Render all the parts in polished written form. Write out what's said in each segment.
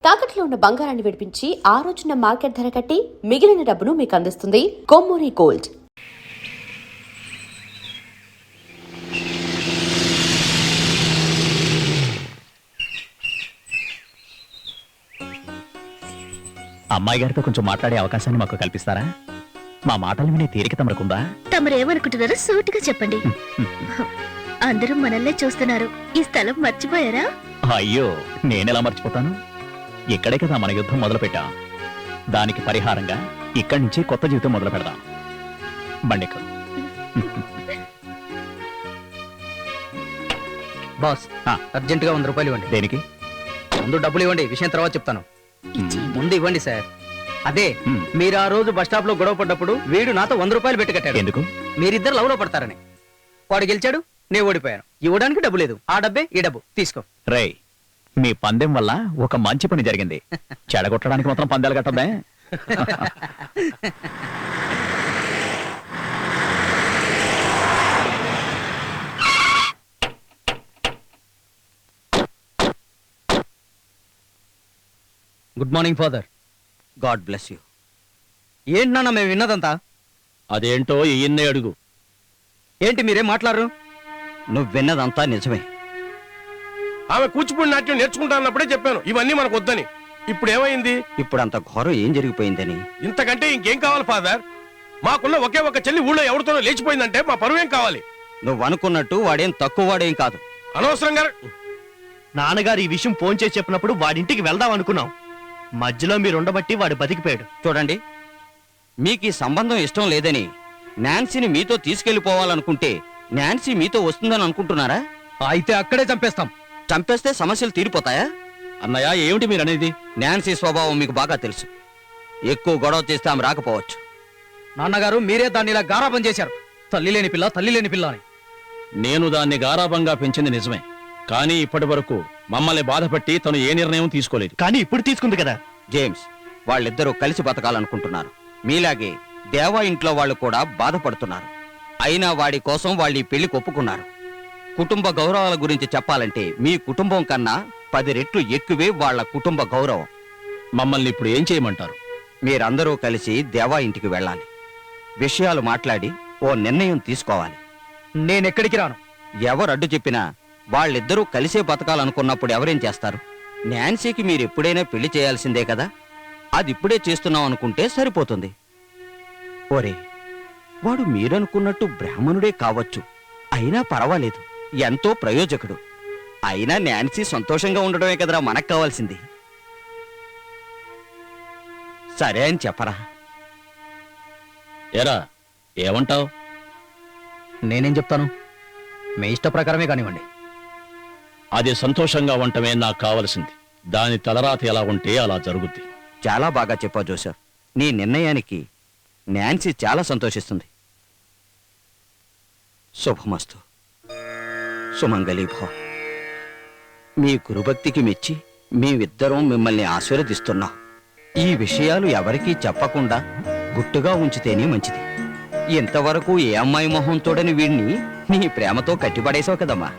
తాకట్లో ఉన్న బంగారాన్ని విడిపించి ఆ రోజున మార్కెట్ ధర కట్టి మిగిలిన డబ్బును మీకు అందిస్తుంది కొమ్మూరి గోల్డ్. అమ్మాయి గారితో కొంచెం మాట్లాడే అవకాశాన్ని మాకు కల్పిస్తారా? మా మాటలు వినే తీరిక తమరుకుందా? తమరేమనుకుంటున్నారో సూటిగా చెప్పండి. అందరూ మనల్నే చూస్తున్నారు. ఈ స్థలం మర్చిపోయారా? అయ్యో, నేనెలా మర్చిపోతాను? ఇక్కడే కదా మన యుద్ధం మొదలు పెట్టాం. దానికి పరిహారంగా ఇక్కడి నుంచి కొత్త జీవితం మొదలు పెడదాం. బండికు బాస్, అర్జెంటుగా 100 రూపాయలు ఇవ్వండి. దేనికి? ముందు డబ్బులు ఇవ్వండి, విషయం తర్వాత చెప్తాను. ముందు ఇవ్వండి సార్. అదే మీరు ఆ రోజు బస్ స్టాప్ లో గొడవ పడ్డప్పుడు వీడు నాతో 100 రూపాయలు పెట్టి కట్టాడు. ఎందుకు? మీరిద్దరు లవ్ లో పడతారని. వాడు గెలిచాడు, నేను ఓడిపోయాను. ఇవ్వడానికి డబ్బు లేదు. ఆ డబ్బే ఈ డబ్బు తీసుకో. రేయ్, మీ పందెం వల్ల ఒక మంచి పని జరిగింది. చెడగొట్టడానికి మాత్రం పందాలు కట్టదే. Good morning father. God bless you. ఏంటి నాన్న మేము విన్నదంతా? అదేంటో ఈయన్నే అడుగు. ఏంటి మీరేం మాట్లాడరు? నువ్వు విన్నదంతా నిజమే. ఆమె కూచిపూడి నాట్యం నేర్చుకుంటానప్పుడే చెప్పాను ఇవన్నీ మనకు వద్దని. ఇప్పుడు ఏమైంది? ఇప్పుడు అంత ఘోరం ఏం జరిగిపోయిందని? ఇంతకంటే ఇంకేం కావాలి ఫాదర్? మాకున్న ఒకే ఒక చెల్లి ఊళ్ళో ఎవరితోనో లేచిపోయిందంటే మా పరువేం కావాలి? నువ్వు అనుకున్నట్టు వాడేం తక్కువ వాడేం కాదు. అనవసరంగా నాన్నగారు ఈ విషయం ఫోన్ చేసి చెప్పినప్పుడు వాడింటికి వెళ్దాం అనుకున్నాం. మధ్యలో మీరుండబట్టి వాడు బతికిపోయాడు. చూడండి, మీకు ఈ సంబంధం ఇష్టం లేదని నాన్సీని మీతో తీసుకెళ్లిపోవాలనుకుంటే నాన్సీ మీతో వస్తుందని అనుకుంటున్నారా? అయితే అక్కడే చంపేస్తాం. చంపేస్తే సమస్యలు తీరిపోతాయా? అన్నయ్య, ఏమిటి మీరు అనేది? నాన్సీ స్వభావం మీకు బాగా తెలుసు. ఎక్కువ గొడవ చేస్తే ఆమె రాకపోవచ్చు. నాన్నగారు మీరే దాన్ని ఇలా గారాబం చేశారు. తల్లి లేని పిల్ల, తల్లి లేని పిల్ల అని. నేను దాన్ని గారాబంగా పెంచింది నిజమే, కానీ ఇప్పటి వరకు మమ్మల్ని బాధపెట్టి తను ఏ నిర్ణయం తీసుకోలేదు. కానీ ఇప్పుడు తీసుకుంది కదా. జేమ్స్, వాళ్ళిద్దరూ కలిసి బతకాలనుకుంటున్నారు. మీలాగే దేవా ఇంట్లో వాళ్ళు కూడా బాధపడుతున్నారు. అయినా వాడి కోసం వాళ్ళు ఈ పెళ్లికి ఒప్పుకున్నారు. కుటుంబ గౌరవాల గురించి చెప్పాలంటే మీ కుటుంబం కన్నా 10 రెట్లు ఎక్కువే వాళ్ళ కుటుంబ గౌరవం. మమ్మల్ని ఇప్పుడు ఏం చేయమంటారు? మీరందరూ కలిసి దేవా ఇంటికి వెళ్ళాలి. విషయాలు మాట్లాడి ఓ నిర్ణయం తీసుకోవాలి. నేనెక్కడికి రాను. ఎవరు అడ్డు చెప్పినా వాళ్ళిద్దరూ కలిసే బతకాలనుకున్నప్పుడు ఎవరేం చేస్తారు? నాన్సీకి మీరు ఎప్పుడైనా పెళ్లి చేయాల్సిందే కదా. అది ఇప్పుడే చేస్తున్నాం అనుకుంటే సరిపోతుంది. ఓరే, వాడు మీరనుకున్నట్టు బ్రాహ్మణుడే కావచ్చు, అయినా పర్వాలేదు, ఎంతో ప్రయోజకుడు. అయినా నాన్సీ సంతోషంగా ఉండడమే కదరా మనకు కావాల్సింది. సరే అని చెప్పరా? ఎరా, ఏమంటావు? నేనేం చెప్తాను? మీ ఇష్ట ప్రకారమే కానివ్వండి. అది సంతోషంగా ఉండటమే నాకు కావలసింది. దాని తలరాత ఎలా ఉంటే అలా జరుగుద్ది. చాలా బాగా చెప్పావు జోసెఫ్. నీ నిర్ణయానికి నాన్సీ చాలా సంతోషిస్తుంది. శుభమస్తు. సుమంగళీభవ. మీ గురుభక్తికి మెచ్చి మేమిద్దరం మిమ్మల్ని ఆశీర్వదిస్తున్నాం. ఈ విషయాలు ఎవరికీ చెప్పకుండా గుట్టుగా ఉంచితేనే మంచిది. ఇంతవరకు ఏ అమ్మాయి మొహం తోడని వీడిని నీ ప్రేమతో కట్టిపడేశావు కదమ్మా.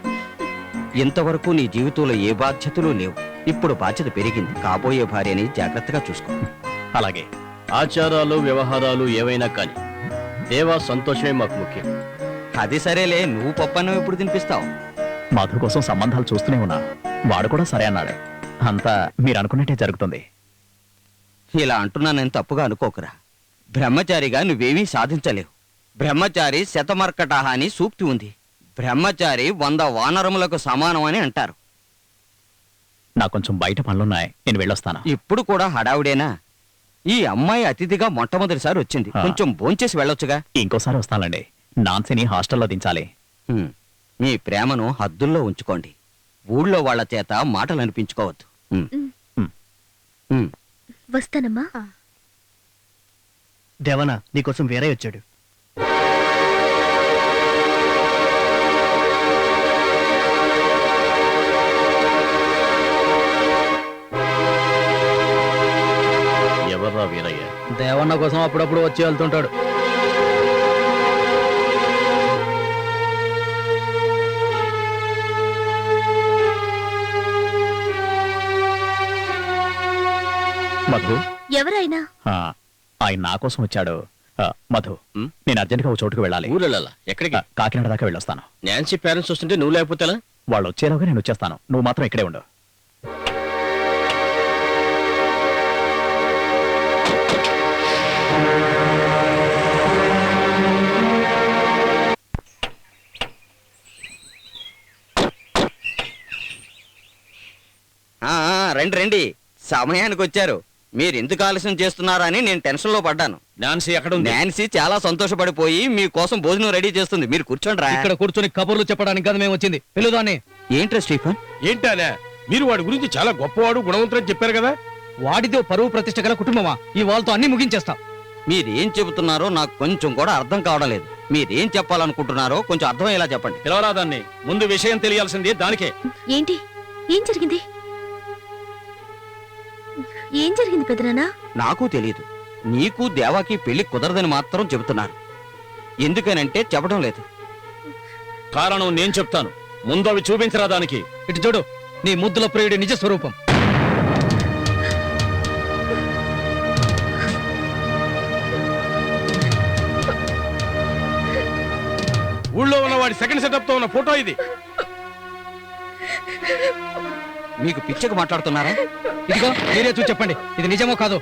ఇంతవరకు నీ జీవితంలో ఏ బాధ్యతలు లేవు. ఇప్పుడు బాధ్యత పెరిగింది. కాబోయే భార్యని జాగ్రత్తగా చూసుకో. అలాగే. ఆచారాలు వ్యవహారాలు ఏవైనా కానీ దేవా సంతోషమే మాకు ముఖ్యం. అది సరేలే, నువ్వు పప్పన్నం ఎప్పుడు తినిపిస్తావు? మధు కోసం సంబంధాలు చూస్తూనే ఉన్నా. వాడు కూడా సరే అన్నాడు. అంతా మీరు అనుకున్నట్టే జరుగుతుంది. ఇలా అంటున్నానని తప్పుగా అనుకోకురా. బ్రహ్మచారిగా నువ్వేమీ సాధించలేవు. బ్రహ్మచారి శతమర్కటహ అని సూక్తి ఉంది. బ్రహ్మచారి 100 వానరములకు సమానం అని అంటారు. నాకు కొంచెం బయట పనులున్నాయి, నేను వెళ్ళొస్తాను. ఇప్పుడు కూడా హడావుడేనా? ఈ అమ్మాయి అతిథిగా మొట్టమొదటిసారి వచ్చింది. కొంచెం భోంచేసి వెళ్ళొచ్చుగా. ఇంకోసారి వస్తానండి. నాన్సీని హాస్టల్లో దించాలి. మీ ప్రేమను హద్దుల్లో ఉంచుకోండి. ఊళ్ళో వాళ్ల చేత మాటలు అనిపించుకోవద్దు. వస్తానమ్మా. దేవనా, నీకోసం వేరే వచ్చాడు. ఎవర్రా వీరయ్య? దేవన్న కోసం అప్పుడప్పుడు వచ్చి వెళ్తుంటాడు. మధు ఎవరైనా ఆ, ఆయన నా కోసం వచ్చాడు. మధు, నేను అర్జెంట్గా ఒక చోటుకు వెళ్ళాలి. ఊరెళ్ళాలా? ఎక్కడికి? కాకినాడ దాకా వెళ్ళొస్తాను. నాన్సీ పేరెంట్స్ వస్తుంటే నువ్వు లేకపోతే ఎలా? వాళ్ళు వచ్చేలోగా నేను వచ్చేస్తాను. నువ్వు మాత్రం ఇక్కడే ఉండు. రండి రండి, సమయానికి వచ్చారు. మీరు ఎందుకు ఆలస్యం చేస్తున్నారని నేను టెన్షన్ లో పడ్డాను. నాన్సీ ఎక్కడ ఉంది? నాన్సీ చాలా సంతోషపడిపోయి మీకోసం భోజనం రెడీ చేస్తుంది. మీరు కూర్చోండి రా. ఇక్కడ కూర్చొని కబుర్లు చెప్పడానికి కదా మేము వచ్చింది. పిలుదాన్ని. ఏంట్రా స్టీఫన్? ఏంటానే మీరు వాడి గురించి చాలా గొప్పవాడు గుణవంతుడని చెప్పారు కదా. వాడితో పరువు ప్రతిష్ట గల కుటుంబమా? ఈ వాళ్ళతో అన్ని ముగించేస్తా. మీరేం చెబుతున్నారో నాకు కొంచెం కూడా అర్థం కావడం లేదు. మీరేం చెప్పాలనుకుంటున్నారో కొంచెం అర్థమయ్యేలా చెప్పండి. పిలవరా దాన్ని. ముందు విషయం తెలియాల్సింది దానికే. ఏంటి? ఏం జరిగింది? ఏం జరిగింది పెదనాన్న? నాకు తెలియదు. నీకు దేవాకి పెళ్లి కుదరదని మాత్రం చెబుతున్నారు. ఎందుకనంటే చెప్పడం లేదు. కారణం నేను చెప్తాను. ముందు అవి చూపించరా దానికి. ఇటు చూడు, నీ ముద్దుల ప్రియుడి నిజ స్వరూపం. ఊళ్ళో ఉన్న వాడి సెకండ్ సెటప్ తో ఉన్న ఫోటో ఇది. మీకు పిచ్చకు మాట్లాడుతున్నారా? ఇదిగో మీరే చూసి చెప్పండి, ఇది నిజమో కాదు.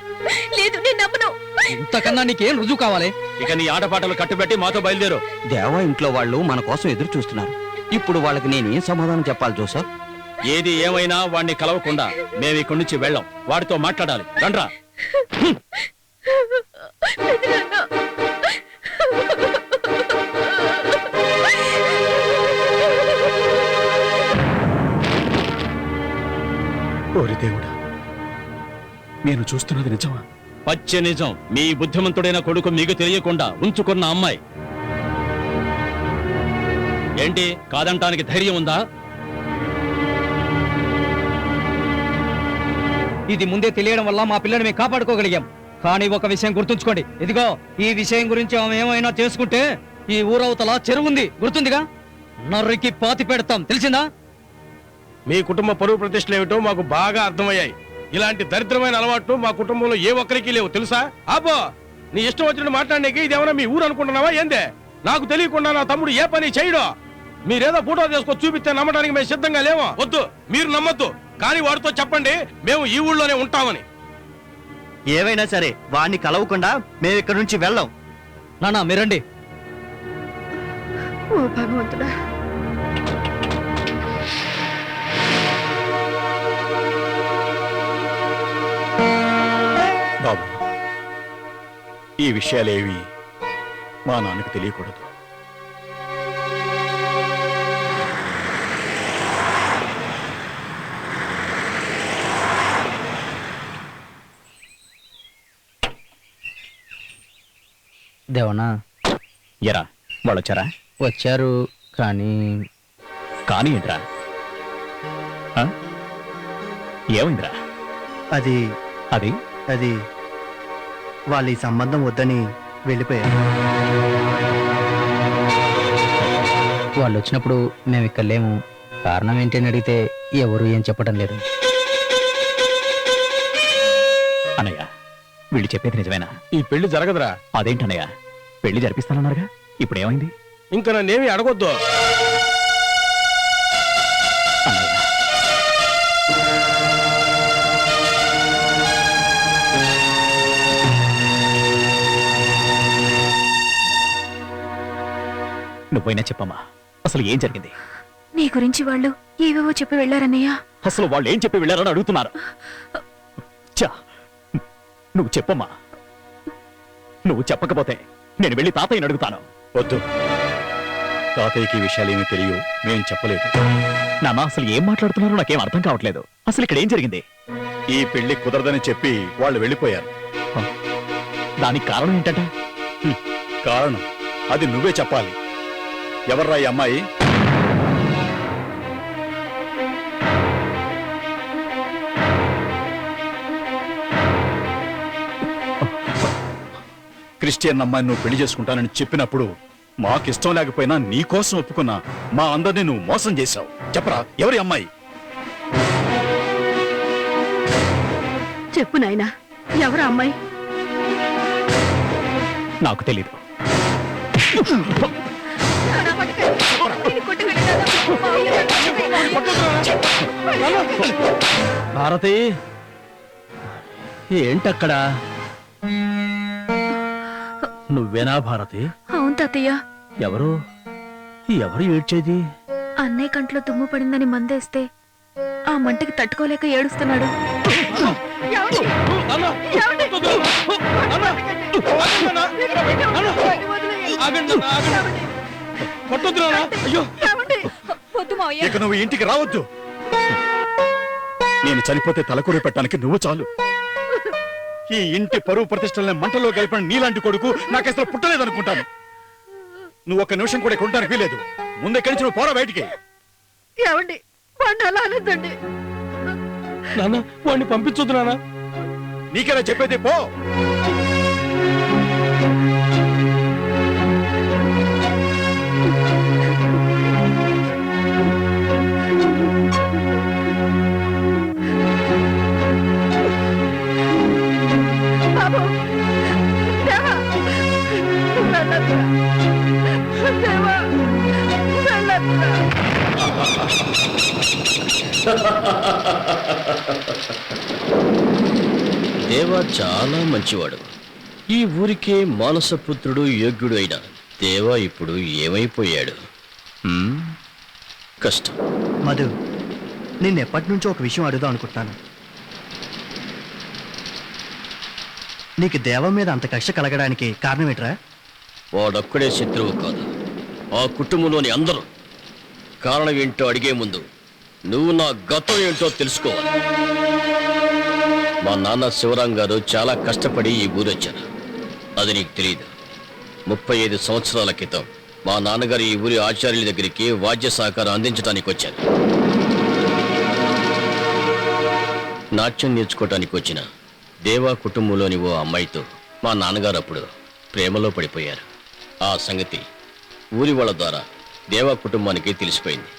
లేదు, నేను నమ్మను. ఇంతకన్నా నీకేం రుజువు కావాలి? ఇక నీ ఆటపాటలు కట్టుబెట్టి మాతో బయలుదేరు. దేవా ఇంట్లో వాళ్ళు మన కోసం ఎదురు చూస్తున్నారు. ఇప్పుడు వాళ్ళకి నేనేం సమాధానం చెప్పాలి జోసఫ్? ఏది ఏమైనా వాడిని కలవకుండా మేము ఇక్కడి నుంచి వెళ్ళాం. వాడితో మాట్లాడాలి. రండ్రా. ఓరి దేవుడా, నేను చూస్తున్నది నిజమా? పచ్చ నిజం. మీ బుద్ధిమంతుడైన కొడుకు మీకు తెలియకుండా ఉంచుకున్న అమ్మాయి. ఏంటి, కాదంటానికి ధైర్యం ఉందా? ఇది ముందే తెలియడం వల్ల మా పిల్లని మేము కాపాడుకోగలిగాం. కానీ ఒక విషయం గుర్తుంచుకోండి. ఇదిగో, ఈ విషయం గురించి ఆమె ఏమైనా చేసుకుంటే ఈ ఊరవతల చెరువుంది, గుర్తుందిగా? నర్రికి పాతి పెడతాం, తెలిసిందా? మీ కుటుంబ పరువు ప్రతిష్టలు ఏమిటో మాకు బాగా అర్థమయ్యాయి. ఇలాంటి దరిద్రమైన అలవాట్లు మా కుటుంబంలో ఏ ఒక్కరికి లేవు, తెలుసా? ఆపో, నీ ఇష్టం వచ్చినట్టు మాట్లాడడానికి ఇదేమన్నా మీ ఊరు అనుకుంటున్నావా ఏందే? నాకు తెలియకుండా నా తమ్ముడు ఏ పని చేయడు. మీరేదో ఫోటో తీసుకొచ్చి చూపిస్తే నమ్మడానికి మేము సిద్ధంగా లేమో. వద్దు, మీరు నమ్మొద్దు. కానీ వాడితో చెప్పండి మేము ఈ ఊళ్ళోనే ఉంటామని. ఏవైనా సరే వాడిని కలవకుండా మేము ఇక్కడ నుంచి వెళ్ళాం. నానా మీరండి. ఓ భగవంతుడా. బాబు, ఈ విషయాలేవి మా నాన్నకు తెలియకూడదు. దేవనా, ఎరా, వాళ్ళు వచ్చారా? వచ్చారు కానీ కానీ ఏంట్రా? ఆ? ఏమైందిరా? అది అది అది వాళ్ళ ఈ సంబంధం వద్దని వెళ్ళిపోయారు. వాళ్ళు వచ్చినప్పుడు మేము ఇక్కడ లేము. కారణం ఏంటని అడిగితే ఎవరు ఏం చెప్పడం లేదు. అన్నయ్య, వీళ్ళు చెప్పేది నిజమేనా? ఈ పెళ్లి జరగదురా. అదేంటన్నయ్య, పెళ్లి జరిపిస్తానన్నారుగా, ఇప్పుడు ఏమైంది? ఇంకా నన్నేమి అడగొద్దు. అన్నయ్య, నువ్వైనా చెప్పమ్మా, అసలు ఏం జరిగింది? నీ గురించి వాళ్ళు ఏవేవో చెప్పి వెళ్ళారన్నయ్య. అసలు వాళ్ళు ఏం చెప్పి వెళ్ళారని అడుగుతున్నారు. ఛా, నువ్వు చెప్పమ్మా. నువ్వు చెప్పకపోతే నేను వెళ్ళి తాతయ్యని అడుగుతాను. వద్దు, తాతయ్యకి విషయాలేమీ తెలియవు, మేం చెప్పలేదు. నాన్న, అసలు ఏం మాట్లాడుతున్నారో నాకేం అర్థం కావట్లేదు. అసలు ఇక్కడ ఏం జరిగింది? ఈ పెళ్లి కుదరదని చెప్పి వాళ్ళు వెళ్ళిపోయారు. దానికి కారణం ఏంటంట? కారణం అది నువ్వే చెప్పాలి. ఎవర్రా ఈ అమ్మాయి? క్రిస్టియన్ అమ్మాయిని నువ్వు పెళ్లి చేసుకుంటానని చెప్పినప్పుడు మాకిష్టం లేకపోయినా నీకోసం ఒప్పుకున్నా. మా అందరినీ నువ్వు మోసం చేశావు. చెప్పరా, ఎవరి అమ్మాయి? చెప్పు నాయనా, ఎవరు అమ్మాయి? నాకు తెలీదు. భారతి ఏంటక్కడ? నువ్వేనా భారతి? అవును తాతయ్య. ఎవరు ఎవరు ఏడ్చేది? అన్నయ్య కంట్లో దుమ్ము పడిందని మందేస్తే ఆ మంటకి తట్టుకోలేక ఏడుస్తున్నాడు. ఇక నువ్వు ఇంటికి రావద్దు. నేను చనిపోతే తలకూరి పెట్టడానికి నువ్వు చాలు. ఈ ఇంటి పరువు ప్రతిష్టల్ని మంటలో కలిపిన నీలాంటి కొడుకు నాకు అసలు పుట్టలేదనుకుంటాను. నువ్వు ఒక్క నిమిషం కూడా ఇక్కడ ఉండడానికి వీలేదు. ముందే కలిసి నువ్వు పోరా బయటికి. ఏమండి వాడిని అలా అనొద్దండి. నాన్న వాడిని పంపించొద్దు నాన్న. నీకేనా చెప్పేది? పో. బాబు దేవా వెళ్ళొద్దురా. దేవా వెళ్ళొద్దురా. దేవా చాలా మంచివాడు. ఈ ఊరికే మానసపుత్రుడు యోగ్యుడు అయిన దేవా ఇప్పుడు ఏమైపోయాడు? కష్టం. మధు, నేను ఎప్పటి నుంచో ఒక విషయం అడుగుదాం అనుకుంటున్నాను. నీకు దేవం మీద అంత కక్ష కలగడానికి కారణం ఏంట్రా? వాడొక్కడే శత్రువు కాదు, ఆ కుటుంబంలోని అందరూ. కారణం ఏంటో అడిగే ముందు నువ్వు నా గతం ఏంటో తెలుసుకోవాలి. మా నాన్న శివరాం గారు చాలా కష్టపడి ఈ ఊరొచ్చారు. అది నీకు తెలియదు. 35 సంవత్సరాల క్రితం మా నాన్నగారు ఈ ఊరి ఆచార్యుల దగ్గరికి వాద్య సహకారం అందించడానికి వచ్చారు. నాట్యం నేర్చుకోవటానికి వచ్చిన దేవా కుటుంబంలోని ఓ అమ్మాయితో మా నాన్నగారు అప్పుడు ప్రేమలో పడిపోయారు. ఆ సంగతి ఊరి వాళ్ళ ద్వారా దేవా కుటుంబానికి తెలిసిపోయింది.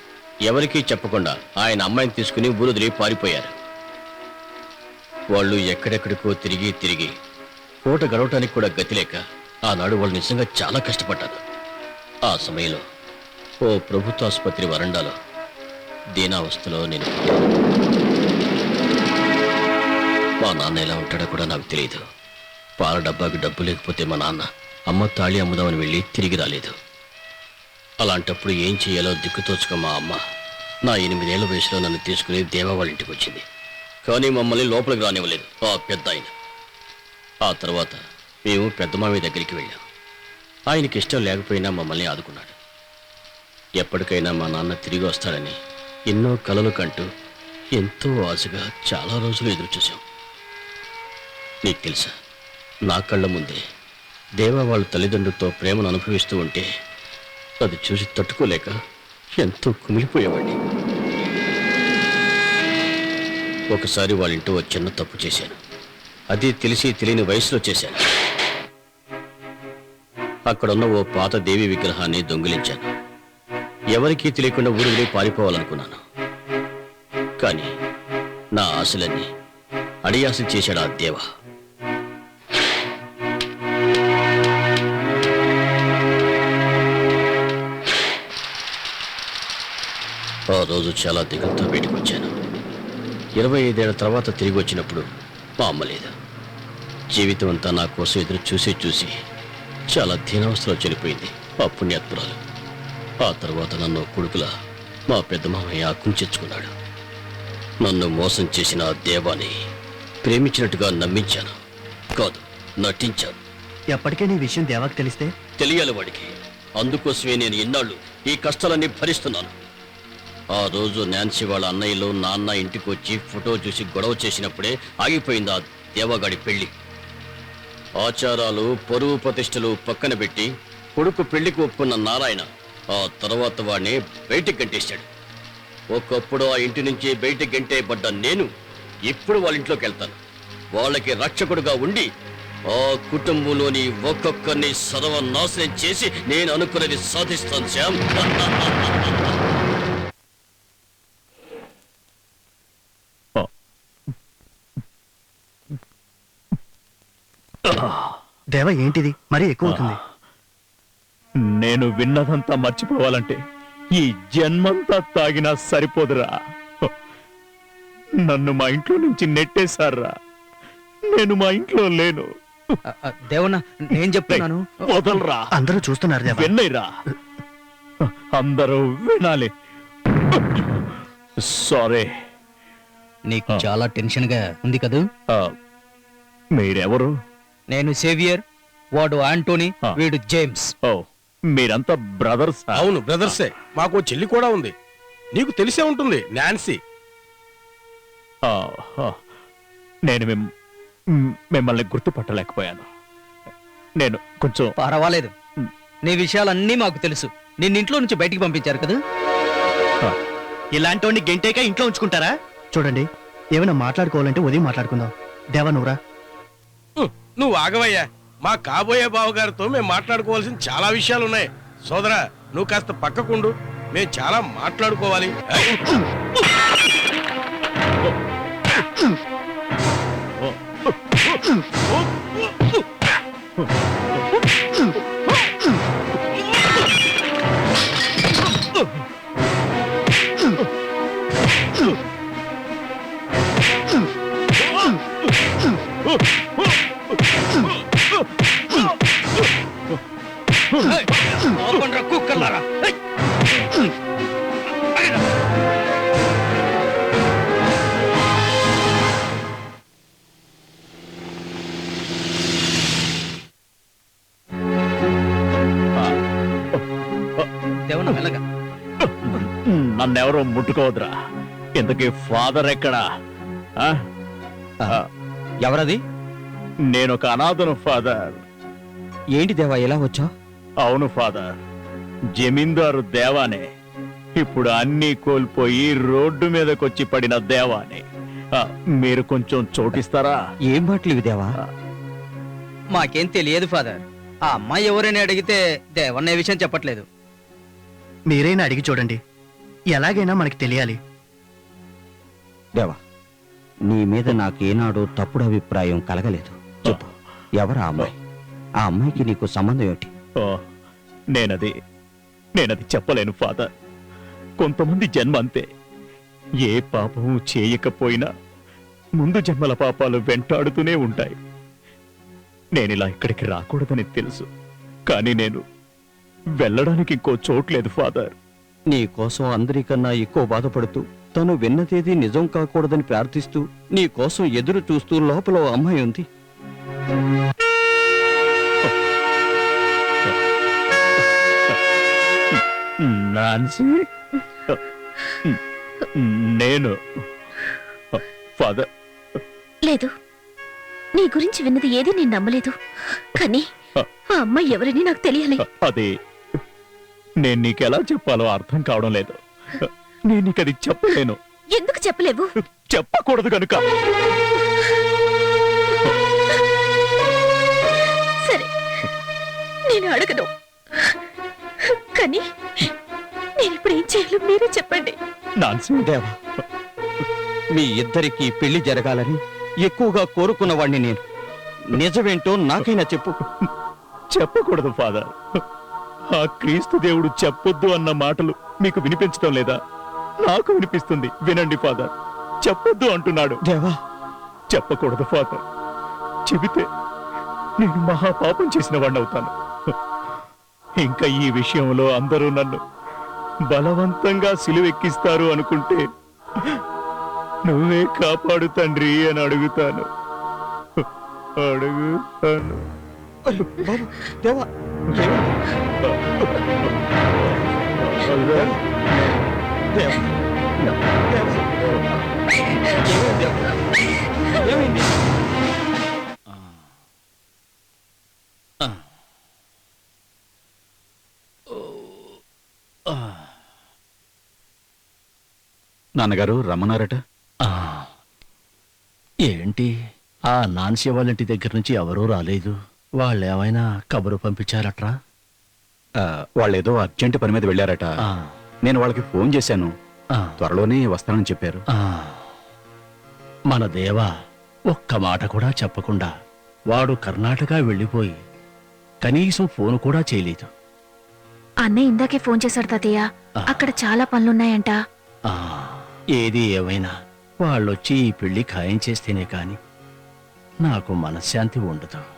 ఎవరికీ చెప్పకుండా ఆయన అమ్మాయిని తీసుకుని ఊరుదిరి పారిపోయారు. వాళ్ళు ఎక్కడెక్కడికో తిరిగి తిరిగి పూట గడవటానికి కూడా గతిలేక ఆనాడు వాళ్ళు నిజంగా చాలా కష్టపడ్డారు. ఆ సమయంలో ఓ ప్రభుత్వ ఆసుపత్రి వరండాలో దీనావస్థలో నేను మా నాన్న ఎలా ఉంటాడో కూడా నాకు తెలియదు. పాల డబ్బాకి డబ్బు లేకపోతే మా నాన్న అమ్మ తాళి అమ్ముదామని వెళ్ళి తిరిగి రాలేదు. అలాంటప్పుడు ఏం చేయాలో దిక్కుతోచుక మా అమ్మ నా 8 ఏళ్ల వయసులో నన్ను తీసుకుని దేవా వాళ్ళ ఇంటికి వచ్చింది. కానీ మమ్మల్ని లోపలికి రానివ్వలేదు ఆ పెద్ద ఆయన. ఆ తర్వాత మేము పెద్ద మామయ్య దగ్గరికి వెళ్ళాం. ఆయనకి ఇష్టం లేకపోయినా మమ్మల్ని ఆదుకున్నాడు. ఎప్పటికైనా మా నాన్న తిరిగి వస్తాడని ఎన్నో కలలు కంటూ ఎంతో ఆశగా చాలా రోజులు ఎదురు చూశాం. నీకు తెలుసా, నా కళ్ళ ముందే దేవా వాళ్ళ తల్లిదండ్రులతో ప్రేమను అనుభవిస్తూ ఉంటే అది చూసి తట్టుకోలేక ఎంతో కుమిలిపోయేవాడిని. ఒకసారి వాళ్ళ ఇంట్లో ఒక చిన్న తప్పు చేశాను. అది తెలిసి తెలియని వయసులో చేశాను. అక్కడున్న ఓ పాత దేవి విగ్రహాన్ని దొంగిలించాను. ఎవరికీ తెలియకుండా ఊరు వెళ్ళి పారిపోవాలనుకున్నాను. కానీ నా ఆశలన్నీ అడియాసలు చేశాడు ఆ దేవా. ఆ రోజు చాలా దిగులతో బయటకు వచ్చాను. 25 ఏళ్ల తర్వాత తిరిగి వచ్చినప్పుడు మా అమ్మ లేదు. జీవితం అంతా నా కోసం ఎదురు చూసి చాలా దీనావస్థలో చనిపోయింది ఆ పుణ్యాత్మురాలు. ఆ తర్వాత నన్ను కొడుకులా మా పెద్ద మామయ్య కుంచెచ్చుకున్నాడు. నన్ను మోసం చేసిన ఆ దేవాన్ని ప్రేమించినట్టుగా నమ్మించాను, కాదు నటించాను. ఎప్పటికే నీ విషయం దేవాకి తెలిస్తే? తెలియాలి వాడికి. అందుకోసమే నేను ఇన్నాళ్ళు ఈ కష్టాలన్నీ భరిస్తున్నాను. ఆ రోజు నాన్సీ వాళ్ళ అన్నయ్యలు నాన్న ఇంటికి వచ్చి ఫోటో చూసి గొడవ చేసినప్పుడే ఆగిపోయింది ఆ దేవగాడి పెళ్లి. ఆచారాలు పరువు ప్రతిష్టలు పక్కన పెట్టి కొడుకు పెళ్లికి ఒప్పుకున్న నారాయణ ఆ తర్వాత వాడిని బయటికి గంటేశాడు. ఒకప్పుడు ఆ ఇంటి నుంచి బయటికి గంటేయబడ్డ నేను ఇప్పుడు వాళ్ళ ఇంట్లోకి వెళ్తాను. వాళ్ళకి రక్షకుడుగా ఉండి ఆ కుటుంబంలోని ఒక్కొక్కరిని సర్వనాశనం చేసి నేను అనుకున్నది సాధిస్తాను శ్యామ్. దేవ ఏంటిది మరీ ఎక్కువ అవుతుంది. నేను విన్నదంతా మర్చిపోవాలంటే ఈ జన్మంతా తాగినా సరిపోదురా. నన్ను మా ఇంట్లో నుంచి నెట్టేశారా. నేను మా ఇంట్లో లేను. దేవన్న నేను చెప్తున్నాను. వదలరా. అందరూ చూస్తున్నారు దేవ. విన్నైరా. అందరూ వినాలి. సారీ. నీకు చాలా టెన్షన్ గా ఉంది కదూ. మీరెవరు? నేను సేవియర్, వాడు ఆంటోనీ, వీడు జేమ్స్. ఓ, మీరంతా బ్రదర్స్? అవును, బ్రదర్సే. మాకు చెల్లి కూడా ఉంది. నీకు తెలిసే ఉంటుంది, నాన్సీ. నేను మిమ్మల్ని గుర్తుపట్టలేకపోయాను. నేను కొంచెం పర్వాలేదు, నీ విషయాలన్నీ మాకు తెలుసు. నిన్నింట్లో నుంచి బయటికి పంపించారు కదా. ఇలాంటి గంటేక ఇంట్లో ఉంచుకుంటారా? చూడండి, ఏమైనా మాట్లాడుకోవాలంటే ఉదయం మాట్లాడుకుందాం. దేవా నువ్వురా. నువ్వు ఆగవయ్యా. మా కాబోయే బావగారితో మేము మాట్లాడుకోవాల్సిన చాలా విషయాలున్నాయి. సోదరా, నువ్వు కాస్త పక్కకుండు. మేము చాలా మాట్లాడుకోవాలి. కుక్కలారా, దేవన్న మెల్లగా. నన్నెవరో ముట్టుకోవద్దురా. ఇంతకీ ఫాదర్ ఎక్కడా? ఎవరది? నేనొక అనాథను ఫాదర్. ఏంటి దేవా ఎలా వచ్చావు? అవును ఫాదర్, జమీందారు దేవానే. ఇప్పుడు అన్నీ కోల్పోయి రోడ్డు మీదకొచ్చి పడిన దేవానే. మీరు కొంచెం చోటిస్తారా? ఏం మాటలు ఇవి దేవా? మాకేం తెలియదు ఫాదర్. ఆ అమ్మాయి ఎవరైనా అడిగితే దేవన్న ఏ విషయం చెప్పట్లేదు. మీరైనా అడిగి చూడండి, ఎలాగైనా మనకి తెలియాలి. దేవా, నీ మీద నాకేనాడో తప్పుడు అభిప్రాయం కలగలేదు. చెప్పు, ఎవరా అమ్మాయి? ఆ అమ్మాయికి నీకు సంబంధం ఏమిటి? నేనది చెప్పలేను ఫాదర్. కొంతమంది జన్మ అంతే. ఏ పాపము చేయకపోయినా ముందు జన్మల పాపాలు వెంటాడుతూనే ఉంటాయి. నేనిలా ఇక్కడికి రాకూడదని తెలుసు, కానీ నేను వెళ్ళడానికి ఇంకో చోట్లేదు ఫాదర్. నీ కోసం అందరికన్నా ఎక్కువ బాధపడుతూ, తను విన్నదేది నిజం కాకూడదని ప్రార్థిస్తూ, నీ కోసం ఎదురు చూస్తూ లోపల ఓ అమ్మాయి ఉంది. నాన్సీ, నేను ఫాదర్. లేదు, నీ గురించి విన్నది ఏది నేను నమ్మలేదు. కానీ ఆ అమ్మాయి ఎవరని నాకు తెలియాలి. అది నేను నీకెలా చెప్పాలో అర్థం కావడం లేదు. నేను నీకది చెప్పలేను. ఎందుకు చెప్పలేవు? చెప్పకూడదు కనుక. సరే, నేను అడగను. కానీ నేను ఇప్పుడు ఏం చేయాలో మీరే చెప్పండి. నాన్సీ, దేవా, మీ ఇద్దరికీ పెళ్లి జరగాలని ఎక్కువగా కోరుకున్నవాణ్ణి నేను. నిజమేంటో నాకైనా చెప్పు. చెప్పకూడదు ఫాదర్. ఆ క్రీస్తు దేవుడు చెప్పొద్దు అన్న మాటలు మీకు వినిపించడం లేదా? నాకు వినిపిస్తుంది. వినండి ఫాదర్, చెప్పొద్దు అంటున్నాడు. దేవా, చెప్పకూడదు ఫాదర్. చెబితే నేను మహాపాపం చేసిన వాడిని అవుతాను. ఇంకా ఈ విషయంలో అందరూ నన్ను బలవంతంగా సిలువెక్కిస్తారు అనుకుంటే నువ్వే కాపాడు తండ్రి అని అడుగుతాను. దేవా, ఏమైంది? నాన్నగారు రమ్మన్నారట. ఏంటి, ఆ నాన్సీ వాళ్ళంటి దగ్గర నుంచి ఎవరూ రాలేదు. వాళ్ళు ఏమైనా కబురు పంపించారట్రా? వాళ్ళేదో అర్జెంట్ పని మీద వెళ్ళారట. నేను వాళ్ళకి ఫోన్ చేశాను. త్వరలోనే వస్తానని చెప్పారు. మన దేవా ఒక్క మాట కూడా చెప్పకుండా వాడు కర్ణాటక వెళ్ళిపోయి కనీసం ఫోన్ కూడా చేయలేదు. అన్నయ్య ఇందాకే ఫోన్ చేశాడు తాతయ్య. అక్కడ చాలా పనులున్నాయంట. ఆ, ఏది ఏమైనా వాళ్ళొచ్చి ఈ పెళ్లి ఖాయం చేస్తేనే కాని నాకు మనశ్శాంతి ఉండదు.